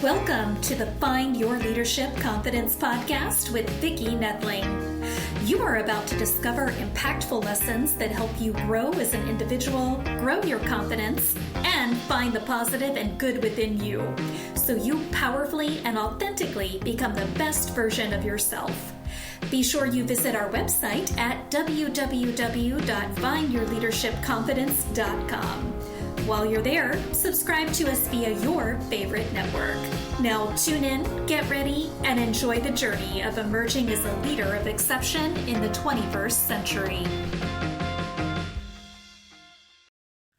Welcome to the Find Your Leadership Confidence podcast with Vicki Noethling. You are about to discover impactful lessons that help you grow as an individual, grow your confidence, and find the positive and good within you, so you powerfully and authentically become the best version of yourself. Be sure you visit our website at www.findyourleadershipconfidence.com. While you're there, subscribe to us via your favorite network. Now tune in, get ready, and enjoy the journey of emerging as a leader of exception in the 21st century.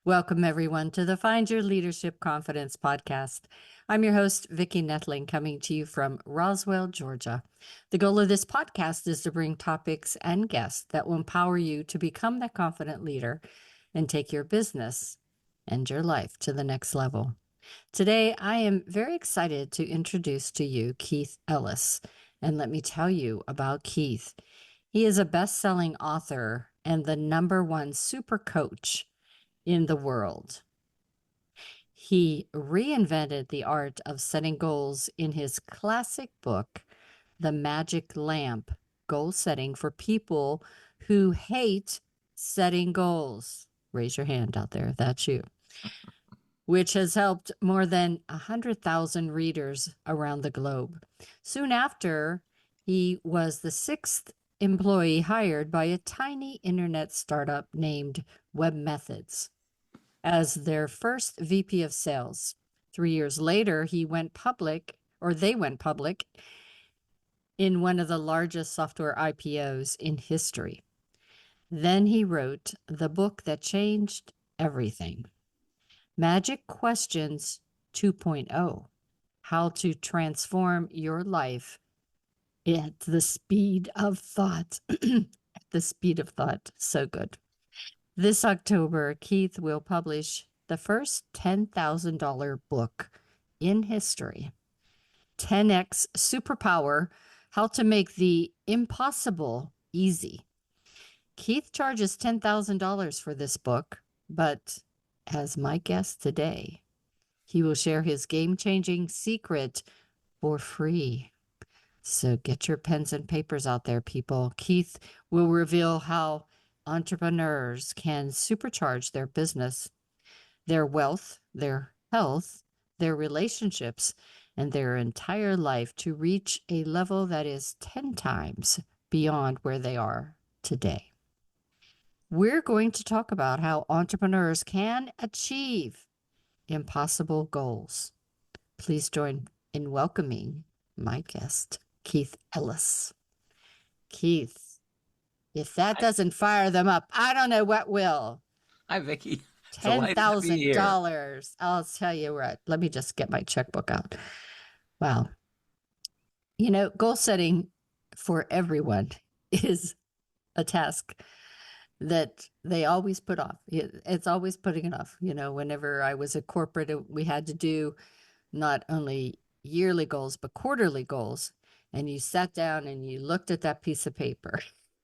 Welcome, everyone, to the Find Your Leadership Confidence podcast. I'm your host, Vicki Noethling, coming to you from Roswell, Georgia. The goal of this podcast is to bring topics and guests that will empower you to become that confident leader and take your business and your life to the next level. Today, I am very excited to introduce to you Keith Ellis. And let me tell you about Keith. He is a best-selling author and the #1 super coach in the world. He reinvented the art of setting goals in his classic book, The Magic Lamp, Goal Setting for People Who Hate Setting Goals. Raise your hand out there, that's you. Which has helped more than 100,000 readers around the globe. Soon after, he was the 6th employee hired by a tiny internet startup named WebMethods as their first VP of sales. 3 years later, they went public in one of the largest software IPOs in history. Then he wrote the book that changed everything. Magic Questions 2.0, How to Transform Your Life at the Speed of Thought. At the speed of thought. So good. This October, Keith will publish the first $10,000 book in history, 10X Superpower, How to Make the Impossible Easy. Keith charges $10,000 for this book, but as my guest today, he will share his game-changing secret for free. So get your pens and papers out there, people. Keith will reveal how entrepreneurs can supercharge their business, their wealth, their health, their relationships, and their entire life to reach a level that is 10 times beyond where they are today. We're going to talk about how entrepreneurs can achieve impossible goals. Please join in welcoming my guest, Keith Ellis. Keith, if that doesn't fire them up, I don't know what will. Hi, Vicki. $10,000. I'll tell you what. Let me just get my checkbook out. Wow. You know, goal setting for everyone is a task that they always put off. It's always putting it off. You know, whenever I was at corporate, we had to do not only yearly goals, but quarterly goals. And you sat down and you looked at that piece of paper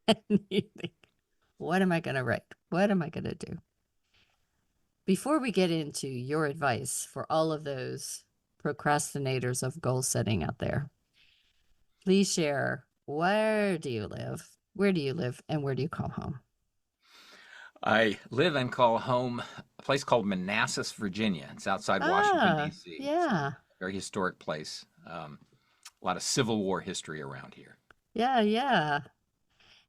and you think, what am I going to write? What am I going to do? Before we get into your advice for all of those procrastinators of goal setting out there, please share, where do you live? Where do you live and where do you call home? I live and call home a place called Manassas, Virginia. It's outside Washington, D.C. Yeah. It's a very historic place. A lot of Civil War history around here. Yeah.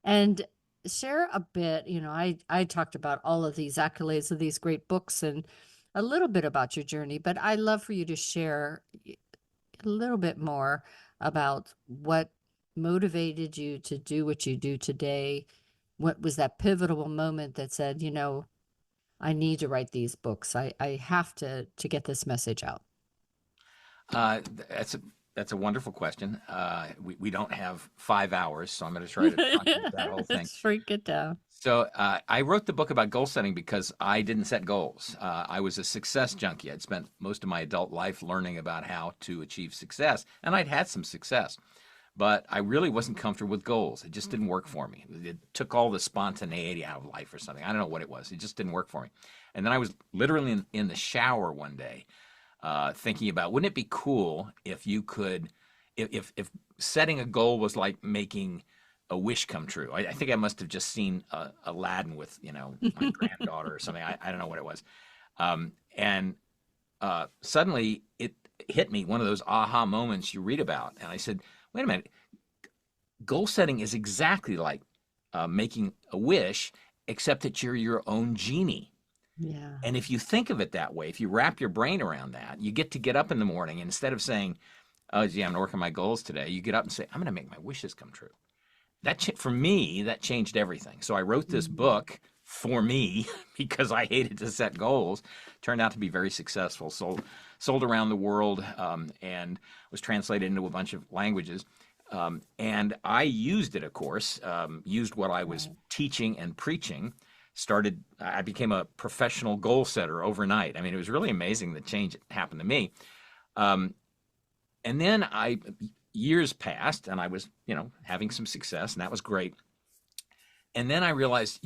And share a bit, you know, I talked about all of these accolades of these great books and a little bit about your journey, but I'd love for you to share a little bit more about what motivated you to do what you do today. What was that pivotal moment that said, you know, I need to write these books. I have to get this message out. That's a wonderful question. We don't have 5 hours, so I'm going to try to concentrate that whole thing. Let's freak it down. So I wrote the book about goal setting because I didn't set goals. I was a success junkie. I'd spent most of my adult life learning about how to achieve success, and I'd had some success. But I really wasn't comfortable with goals. It just didn't work for me. It took all the spontaneity out of life or something. I don't know what it was. It just didn't work for me. And then I was literally in the shower one day, thinking about, wouldn't it be cool if you could, if setting a goal was like making a wish come true. I think I must have just seen Aladdin with, my granddaughter or something. I don't know what it was. And suddenly it hit me, one of those aha moments you read about. And I said, wait a minute, goal setting is exactly like making a wish, except that you're your own genie. Yeah. And if you think of it that way, if you wrap your brain around that, you get up in the morning, and instead of saying, oh, gee, I'm going to work on my goals today, you get up and say, I'm going to make my wishes come true. For me, that changed everything. So I wrote this book for me because I hated to set goals. Turned out to be very successful. Sold around the world, and was translated into a bunch of languages. And I used it, of course, used what I was teaching and preaching. I became a professional goal setter overnight. I mean, it was really amazing the change that happened to me. And then years passed, and I was, having some success, and that was great. And then I realized,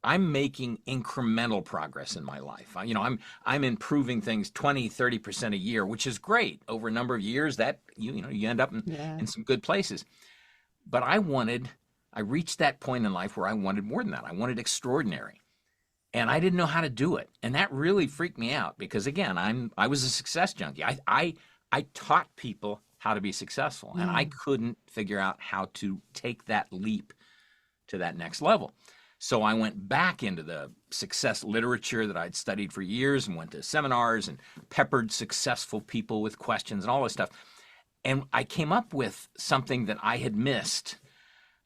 I'm making incremental progress in my life. I'm improving things 20, 30% a year, which is great. Over a number of years, that you end up in some good places. But I reached that point in life where I wanted more than that. I wanted extraordinary. And I didn't know how to do it. And that really freaked me out because, again, I was a success junkie. I taught people how to be successful, and I couldn't figure out how to take that leap to that next level. So I went back into the success literature that I'd studied for years and went to seminars and peppered successful people with questions and all this stuff. And I came up with something that I had missed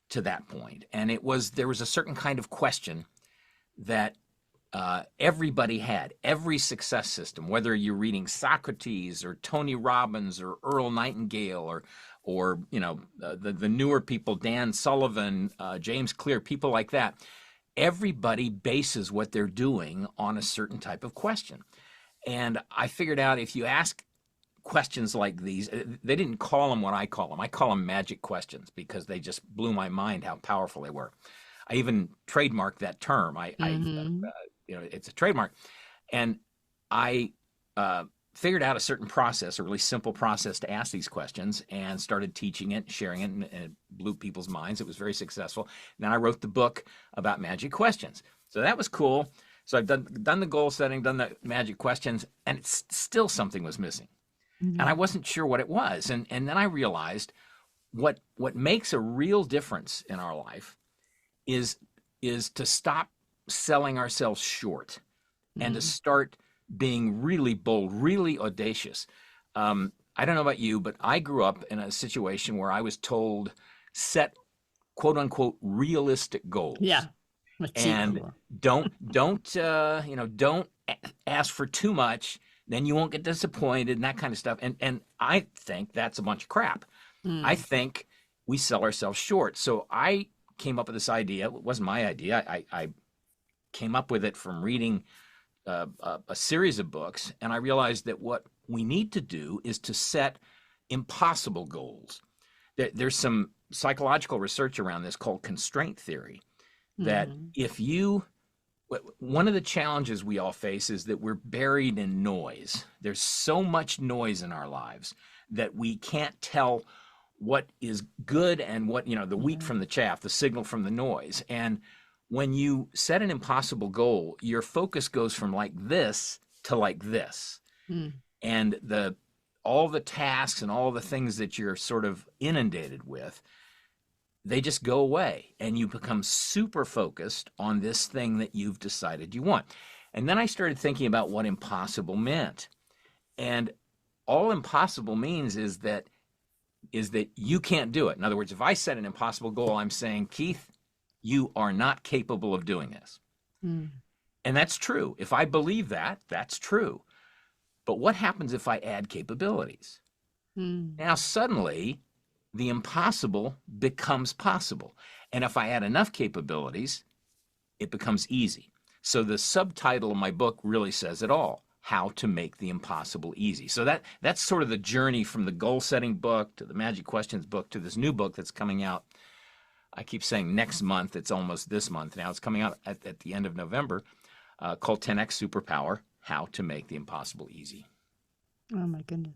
to that point. And there was a certain kind of question that everybody had. Every success system, whether you're reading Socrates or Tony Robbins or Earl Nightingale or the newer people, Dan Sullivan, James Clear, people like that, everybody bases what they're doing on a certain type of question. And I figured out if you ask questions like these, they didn't call them what I call them. I call them magic questions because they just blew my mind how powerful they were. I even trademarked that term. It's a trademark. And I figured out a certain process, a really simple process to ask these questions, and started teaching it, sharing it, and it blew people's minds. It was very successful. And then I wrote the book about magic questions. So that was cool. So I've done the goal setting, done the magic questions, and it's still something was missing. And I wasn't sure what it was. And then I realized what makes a real difference in our life is to stop selling ourselves short and to start being really bold, really audacious. I don't know about you, but I grew up in a situation where I was told, set quote unquote realistic goals. Yeah. And don't ask for too much, then you won't get disappointed and that kind of stuff. And I think that's a bunch of crap. I think we sell ourselves short. So I came up with this idea. It wasn't my idea. I came up with it from reading a series of books, and I realized that what we need to do is to set impossible goals. There's some psychological research around this called constraint theory, that one of the challenges we all face is that we're buried in noise. There's so much noise in our lives that we can't tell what is good and what, the wheat from the chaff, the signal from the noise. And when you set an impossible goal, your focus goes from like this to like this. And all the tasks and all the things that you're sort of inundated with, they just go away, and you become super focused on this thing that you've decided you want. And then I started thinking about what impossible meant. And all impossible means is that you can't do it. In other words, if I set an impossible goal, I'm saying, Keith, you are not capable of doing this. And that's true. If I believe that, that's true. But what happens if I add capabilities? Now, suddenly, the impossible becomes possible. And if I add enough capabilities, it becomes easy. So the subtitle of my book really says it all: how to make the impossible easy. So that's sort of the journey from the goal-setting book to the Magic Questions book to this new book that's coming out. I keep saying next month. It's almost this month now. It's coming out at the end of November, called 10X Superpower: How to Make the Impossible Easy. Oh my goodness.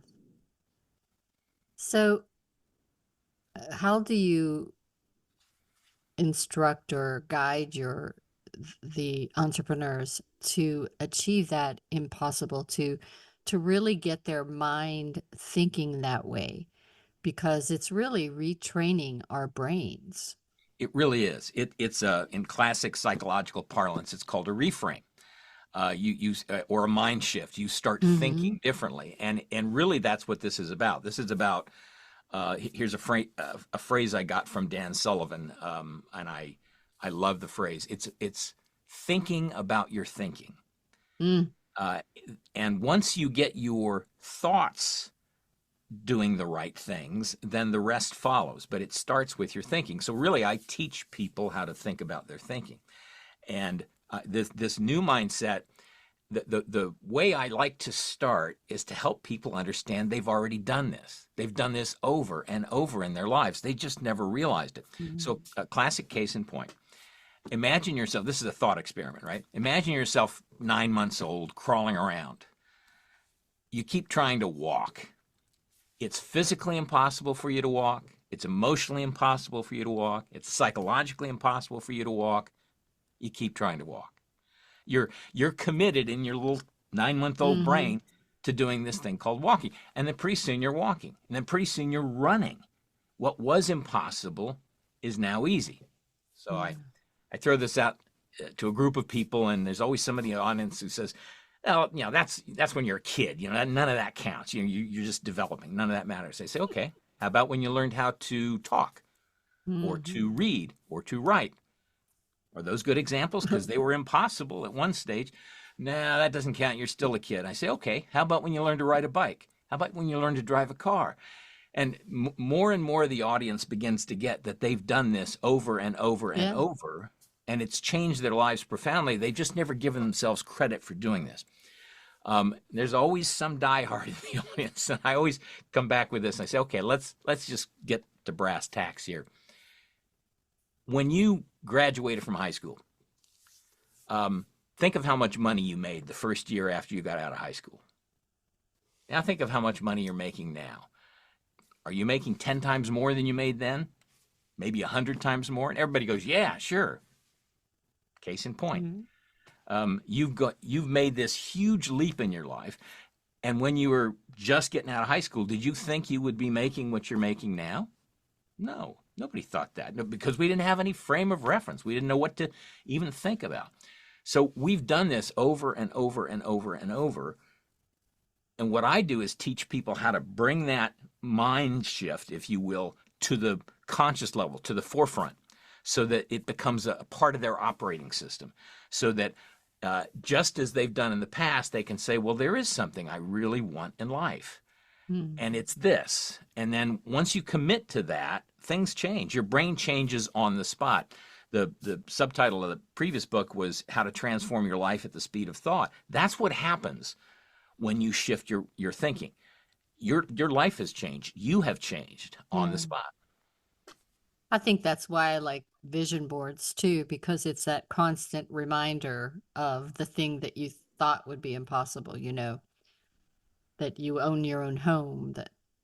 So, how do you instruct or guide the entrepreneurs to achieve that impossible, to really get their mind thinking that way? Because it's really retraining our brains. It really is. It's in classic psychological parlance, it's called a reframe. Or a mind shift. You start Mm-hmm. thinking differently, and really that's what this is about. This is about. Here's a phrase I got from Dan Sullivan, and I love the phrase. It's thinking about your thinking, Mm. uh, and once you get your thoughts doing the right things, then the rest follows. But it starts with your thinking. So really, I teach people how to think about their thinking, and this new mindset. The way I like to start is to help people understand they've already done this. They've done this over and over in their lives. They just never realized it. Mm. So a classic case in point. Imagine yourself, this is a thought experiment, right? Imagine yourself 9 months old, crawling around. You keep trying to walk. It's physically impossible for you to walk. It's emotionally impossible for you to walk. It's psychologically impossible for you to walk. You keep trying to walk. You're committed in your little 9-month-old Mm-hmm. brain to doing this thing called walking. And then pretty soon you're walking. And then pretty soon you're running. What was impossible is now easy. So Yeah. I throw this out to a group of people, and there's always somebody in the audience who says, "Well, that's when you're a kid. None of that counts. You're just developing. None of that matters." They say, "Okay, how about when you learned how to talk or Mm-hmm. to read or to write? Are those good examples? Because they were impossible at one stage. No, that doesn't count. You're still a kid." I say, "Okay, how about when you learn to ride a bike? How about when you learn to drive a car?" And more and more of the audience begins to get that they've done this over and over and Yeah. over, and it's changed their lives profoundly. They've just never given themselves credit for doing this. There's always some diehard in the audience, and I always come back with this. And I say, "Okay, let's just get to brass tacks here. When you graduated from high school, think of how much money you made the first year after you got out of high school. Now think of how much money you're making now. Are you making 10 times more than you made then? Maybe 100 times more?" And everybody goes, "Yeah, sure." Case in point. Mm-hmm. You've made this huge leap in your life. And when you were just getting out of high school, did you think you would be making what you're making now? No, nobody thought that. No, because we didn't have any frame of reference. We didn't know what to even think about. So we've done this over and over and over and over. And what I do is teach people how to bring that mind shift, if you will, to the conscious level, to the forefront, so that it becomes a part of their operating system. So that just as they've done in the past, they can say, well, there is something I really want in life, Mm. and it's this. And then once you commit to that, things change. Your brain changes on the spot. The subtitle of the previous book was How to Transform Your Life at the Speed of Thought. That's what happens when you shift your thinking. Your life has changed. You have changed on the Yeah. spot. I think that's why I like vision boards too, because it's that constant reminder of the thing that you thought would be impossible, that you own your own home,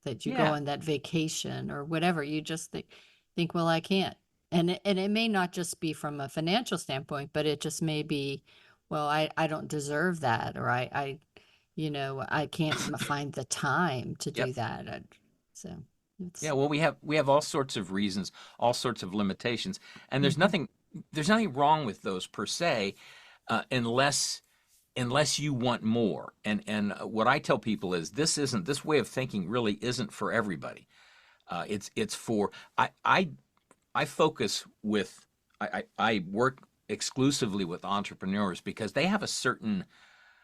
that you go Yeah. on that vacation or whatever. You just think, well, I can't. And it may not just be from a financial standpoint, but it just may be, well, I don't deserve that, or I can't find the time to Yep. do that. So Yeah. it's Well, we have all sorts of reasons, all sorts of limitations, and there's Mhm. nothing wrong with those per se, unless you want more. And what I tell people is this way of thinking really isn't for everybody. It's for I focus with I work exclusively with entrepreneurs because they have a certain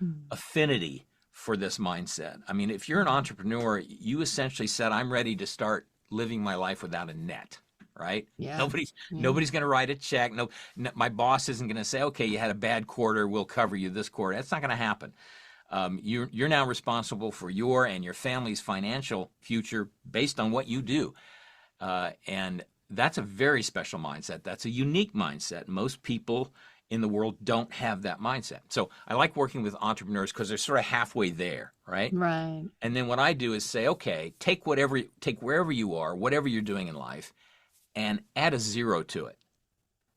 Mm. affinity for this mindset. I mean, if you're an entrepreneur, you essentially said, "I'm ready to start living my life without a net." Right? Yeah. Yeah. Nobody's going to write a check. No, my boss isn't going to say, "Okay, you had a bad quarter. We'll cover you this quarter." That's not going to happen. You're now responsible for your and your family's financial future based on what you do, and that's a very special mindset. That's a unique mindset. Most people in the world don't have that mindset. So I like working with entrepreneurs because they're sort of halfway there. right? Right. And then what I do is say, okay, take wherever you are, whatever you're doing in life, and add a 0 to it.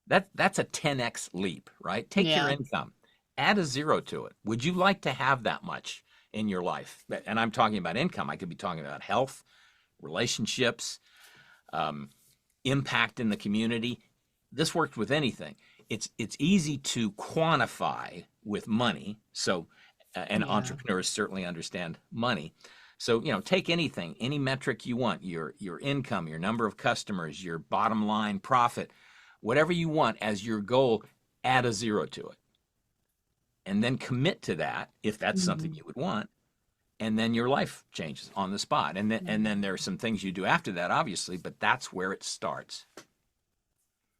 That's a 10x leap, right? Take your Yeah. income, add a 0 to it. Would you like to have that much in your life? And I'm talking about income. I could be talking about health, relationships, impact in the community. This works with anything. It's easy to quantify with money. So, and Yeah. entrepreneurs certainly understand money. So, take anything, any metric you want, your income, your number of customers, your bottom line profit, whatever you want as your goal, add a 0 to it. And then commit to that if that's something you would want. And then your life changes on the spot. And then there are some things you do after that, obviously, but that's where it starts.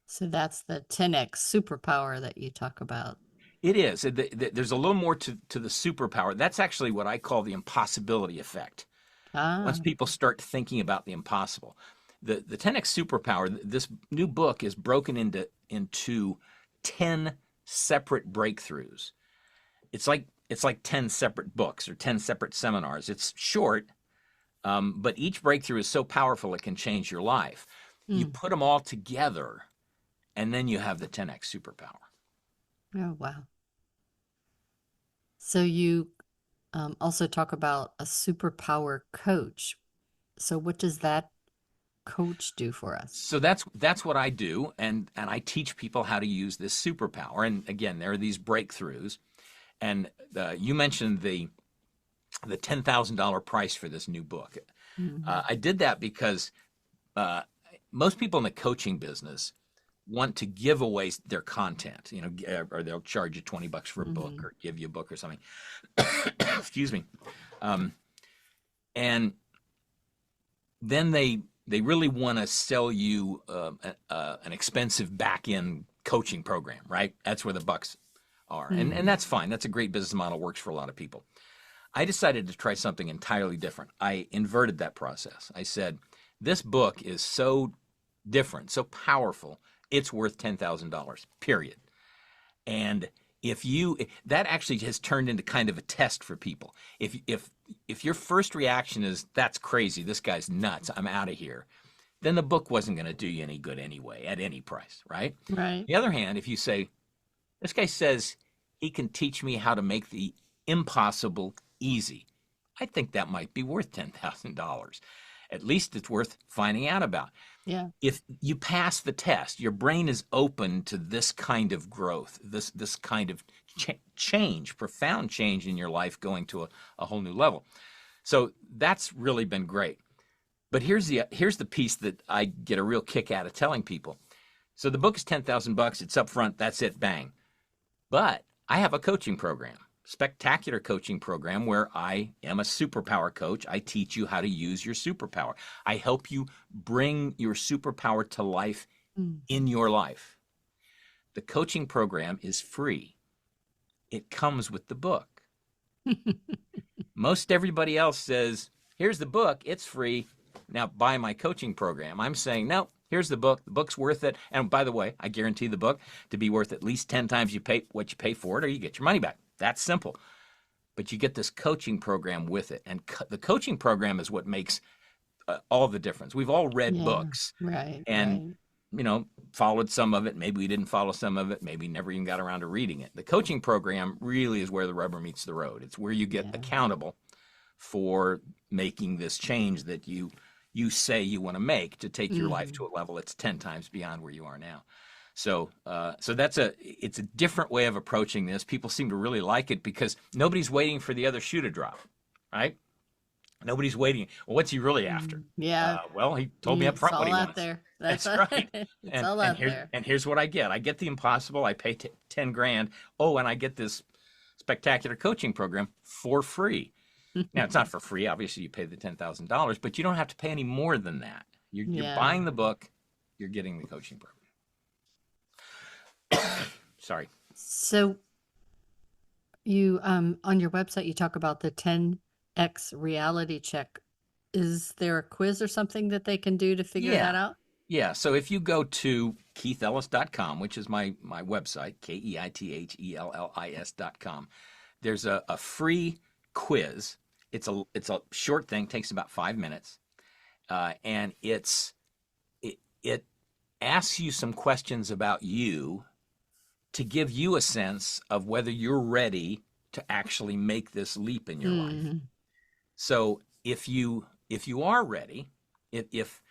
So that's the 10x superpower that you talk about. It is. There's a little more to the superpower. That's actually what I call the impossibility effect. Once people start thinking about the impossible. The 10x superpower, this new book is broken into 10 separate breakthroughs. It's like 10 separate books or 10 separate seminars. It's short, but each breakthrough is so powerful it can change your life. You put them all together, and then you have the 10x superpower. Oh, wow. So you also talk about a superpower coach. So what does that coach do for us? So that's what I do, and I teach people how to use this superpower. And again, there are these breakthroughs. And you mentioned the $10,000 price for this new book. I did that because most people in the coaching business want to give away their content, or they'll charge you $20 for a book or give you a book or something. Excuse me. And then they really want to sell you an expensive back-end coaching program, right? That's where the bucks are. And that's fine. That's a great business model, works for a lot of people. I decided to try something entirely different. I inverted that process. I said, this book is so different, so powerful, it's worth $10,000, period. And that actually has turned into kind of a test for people. If your first reaction is, that's crazy, this guy's nuts, I'm out of here, then the book wasn't going to do you any good anyway, at any price, right? Right. On the other hand, if you say, this guy says he can teach me how to make the impossible easy, I think that might be worth $10,000. At least it's worth finding out about. Yeah. If you pass the test, your brain is open to this kind of growth, this kind of change, profound change in your life, going to a whole new level. So that's really been great. But here's the piece that I get a real kick out of telling people. So the book is $10,000. It's up front. That's it. Bang. But I have a coaching program, spectacular coaching program, where I am a superpower coach. I teach you how to use your superpower. I help you bring your superpower to life in your life. The coaching program is free. It comes with the book. Most everybody else says, here's the book, it's free, now buy my coaching program. I'm saying, no, here's the book. The book's worth it. And by the way, I guarantee the book to be worth at least 10 times what you pay for it, or you get your money back. That's simple. But you get this coaching program with it. And the coaching program is what makes all the difference. We've all read books. Right. And, followed some of it. Maybe we didn't follow some of it. Maybe never even got around to reading it. The coaching program really is where the rubber meets the road. It's where you get accountable for making this change that you say you want to make to take your life to a level that's 10 times beyond where you are now. So it's a different way of approaching this. People seem to really like it because nobody's waiting for the other shoe to drop, right? Nobody's waiting. Well, what's he really after? Yeah. Well, he told me up front what he wants. There. That's right. It's all out there. And here's what I get. I get the impossible. I pay $10,000. Oh, and I get this spectacular coaching program for free. Now, it's not for free. Obviously, you pay the $10,000, but you don't have to pay any more than that. You're buying the book. You're getting the coaching program. Sorry. So you on your website, you talk about the 10X reality check. Is there a quiz or something that they can do to figure that out? Yeah. So if you go to keithellis.com, which is my website, KEITHELLIS.com, there's a free quiz. it's a short thing, takes about 5 minutes, and it asks you some questions about you to give you a sense of whether you're ready to actually make this leap in your life. So if you are ready, if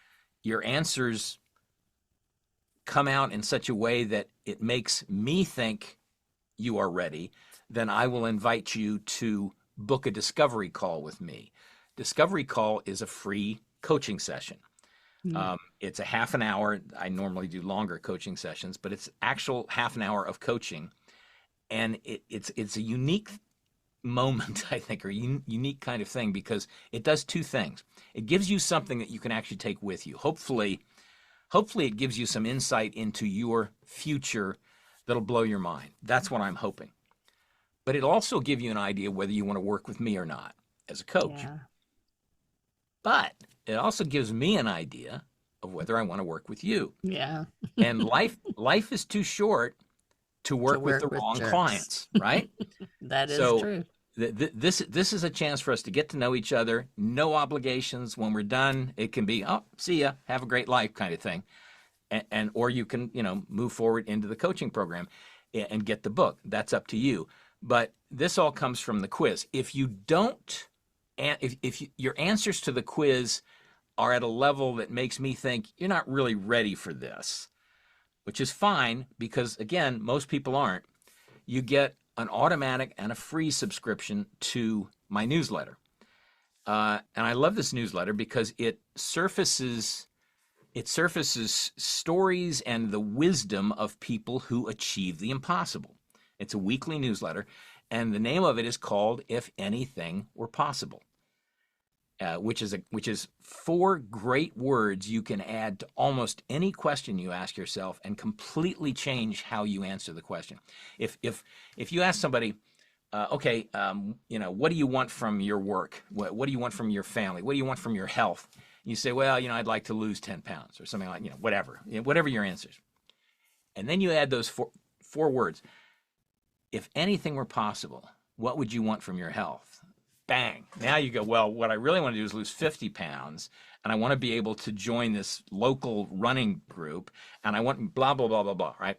your answers come out in such a way that it makes me think you are ready, then I will invite you to book a discovery call with me. Discovery call is a free coaching session. It's a half an hour. I normally do longer coaching sessions, but it's actual half an hour of coaching. And it's a unique moment, I think, or unique kind of thing, because it does two things. It gives you something that you can actually take with you. Hopefully it gives you some insight into your future that'll blow your mind. That's what I'm hoping. But it'll also give you an idea whether you want to work with me or not as a coach. Yeah. But it also gives me an idea of whether I want to work with you. Yeah. And life is too short to work with the wrong jerks. clients, right? That is So true. this is a chance for us to get to know each other. No obligations. When we're done, it can be, oh, see ya, have a great life kind of thing. And or you can, move forward into the coaching program and get the book. That's up to you. But this all comes from the quiz. If you don't, if your answers to the quiz are at a level that makes me think you're not really ready for this, which is fine, because again, most people aren't, you get an automatic and a free subscription to my newsletter. And I love this newsletter because it surfaces stories and the wisdom of people who achieve the impossible. It's a weekly newsletter, and the name of it is called If Anything Were Possible, which is 4 great words you can add to almost any question you ask yourself and completely change how you answer the question. If you ask somebody, what do you want from your work? What do you want from your family? What do you want from your health? You say, well, I'd like to lose 10 pounds or something like, whatever your answers. And then you add those four words. If anything were possible, what would you want from your health? Bang. Now you go, well, what I really want to do is lose 50 pounds, and I want to be able to join this local running group, and I want blah, blah, blah, blah, blah, right?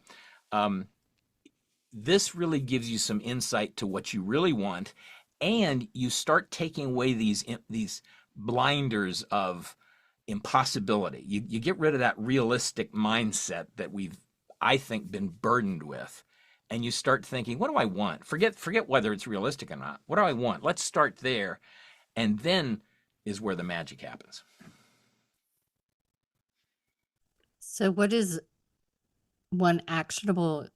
This really gives you some insight to what you really want, and you start taking away these blinders of impossibility. You get rid of that realistic mindset that we've, I think, been burdened with. And you start thinking, what do I want? Forget whether it's realistic or not. What do I want? Let's start there. And then is where the magic happens. So what is one actionable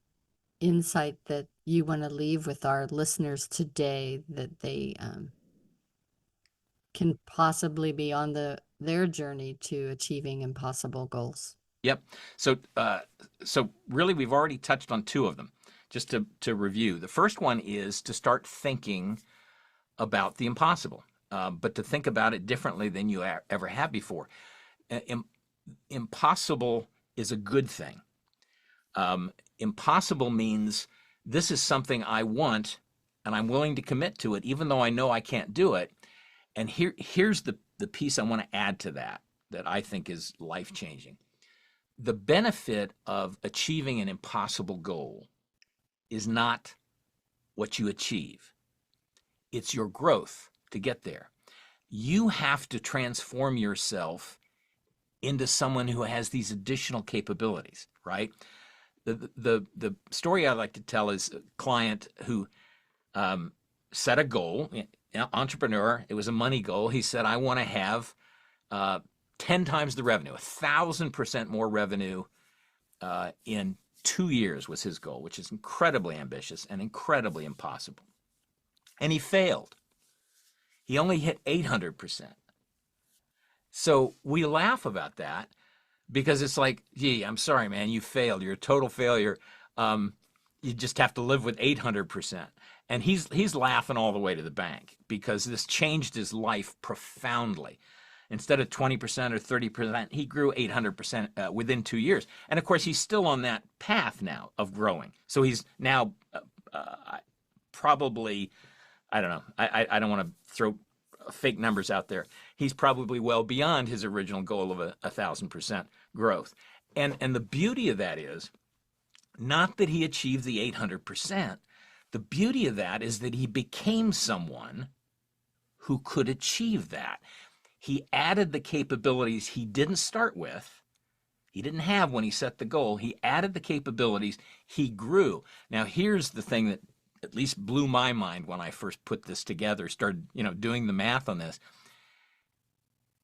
insight that you want to leave with our listeners today that they can possibly be on their journey to achieving impossible goals? Yep. So really, we've already touched on 2 of them. Just to review, the first one is to start thinking about the impossible, but to think about it differently than you ever have before. Impossible is a good thing. Impossible means this is something I want, and I'm willing to commit to it, even though I know I can't do it. And here's the piece I want to add to that I think is life-changing. The benefit of achieving an impossible goal is not what you achieve. It's your growth to get there. You have to transform yourself into someone who has these additional capabilities, right? The story I like to tell is a client who set a goal, entrepreneur, it was a money goal. He said, I want to have 10 times the revenue, 1,000% more revenue in 2 years was his goal, which is incredibly ambitious and incredibly impossible. And he failed. He only hit 800%. So we laugh about that because it's like, gee, I'm sorry, man, you failed. You're a total failure. You just have to live with 800%. And he's laughing all the way to the bank because this changed his life profoundly. Instead of 20% or 30%, he grew 800% within 2 years. And of course, he's still on that path now of growing. So he's now probably, I don't know, I don't want to throw fake numbers out there. He's probably well beyond his original goal of 1,000% growth. And the beauty of that is not that he achieved the 800%. The beauty of that is that he became someone who could achieve that. He added the capabilities he didn't start with. He didn't have when he set the goal. He added the capabilities. He grew. Now, here's the thing that at least blew my mind when I first put this together, started, doing the math on this.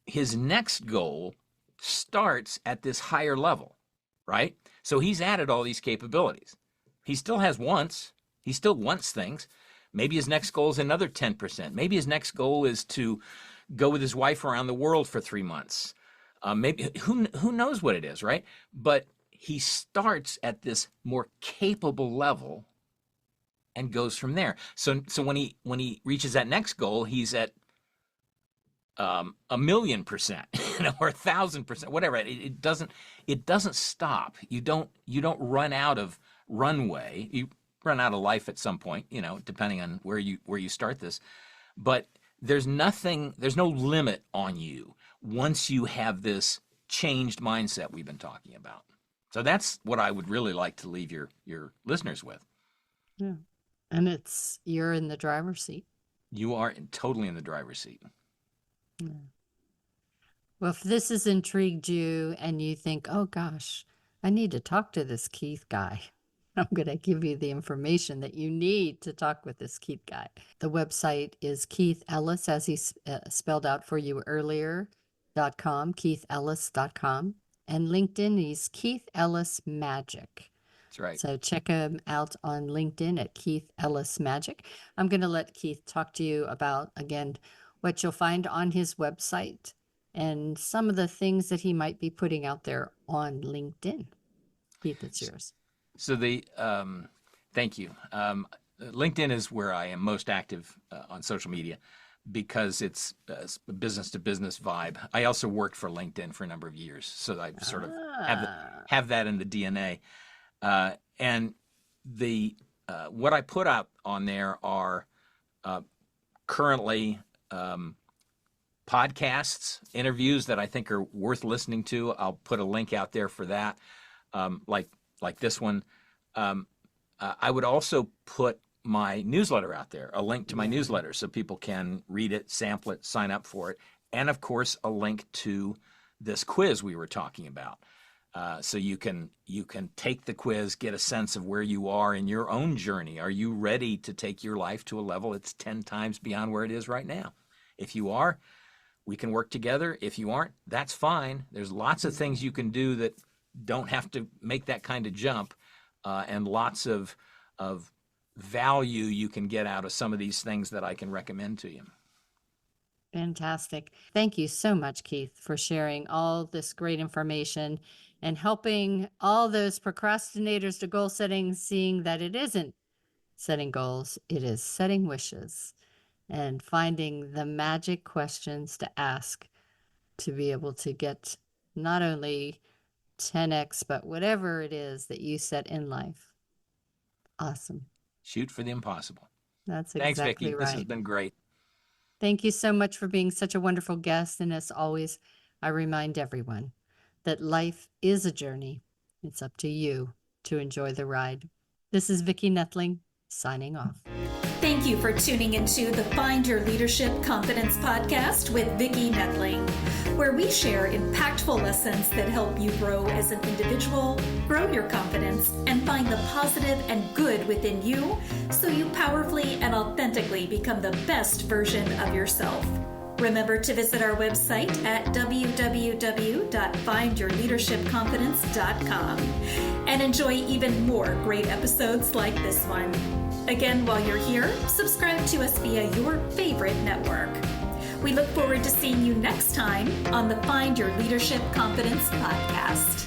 His next goal starts at this higher level, right? So he's added all these capabilities. He still has wants. He still wants things. Maybe his next goal is another 10%. Maybe his next goal is to go with his wife around the world for 3 months. Maybe who knows what it is, right? But he starts at this more capable level and goes from there. So when he reaches that next goal, he's at 1,000,000%, or 1,000%, whatever. It doesn't stop. You don't run out of runway. You run out of life at some point, depending on where you start this. But there's no limit on you once you have this changed mindset we've been talking about. So that's what I would really like to leave your listeners with. Yeah. And you're in the driver's seat. You are totally in the driver's seat. Yeah. Well, if this has intrigued you and you think, oh gosh, I need to talk to this Keith guy, I'm going to give you the information that you need to talk with this Keith guy. The website is Keith Ellis, as he spelled out for you earlier, .com, keithellis.com. And LinkedIn, he's Keith Ellis Magic. That's right. So check him out on LinkedIn at Keith Ellis Magic. I'm going to let Keith talk to you about, again, what you'll find on his website and some of the things that he might be putting out there on LinkedIn. Keith, it's yours. So thank you. LinkedIn is where I am most active on social media because it's a business-to-business vibe. I also worked for LinkedIn for a number of years, so I sort of have that in the DNA. And what I put out on there are currently podcasts, interviews that I think are worth listening to. I'll put a link out there for that, like this one. I would also put my newsletter out there, a link to my newsletter so people can read it, sample it, sign up for it. And of course, a link to this quiz we were talking about. So you can take the quiz, get a sense of where you are in your own journey. Are you ready to take your life to a level that's 10 times beyond where it is right now? If you are, we can work together. If you aren't, that's fine. There's lots of things you can do that don't have to make that kind of jump, and lots of value you can get out of some of these things that I can recommend to you. Fantastic. Thank you so much, Keith, for sharing all this great information and helping all those procrastinators to goal setting, seeing that it isn't setting goals, it is setting wishes and finding the magic questions to ask to be able to get not only 10x, but whatever it is that you set in life. Awesome. Shoot for the impossible. That's Thanks, exactly Vicki. right. This has been great. Thank you so much for being such a wonderful guest. And as always, I remind everyone that life is a journey. It's up to you to enjoy the ride. This is Vicki Noethling, signing off. Thank you for tuning into the Find Your Leadership Confidence podcast with Vicki Noethling, where we share impactful lessons that help you grow as an individual, grow your confidence, and find the positive and good within you so you powerfully and authentically become the best version of yourself. Remember to visit our website at www.findyourleadershipconfidence.com and enjoy even more great episodes like this one. Again, while you're here, subscribe to us via your favorite network. We look forward to seeing you next time on the Find Your Leadership Confidence podcast.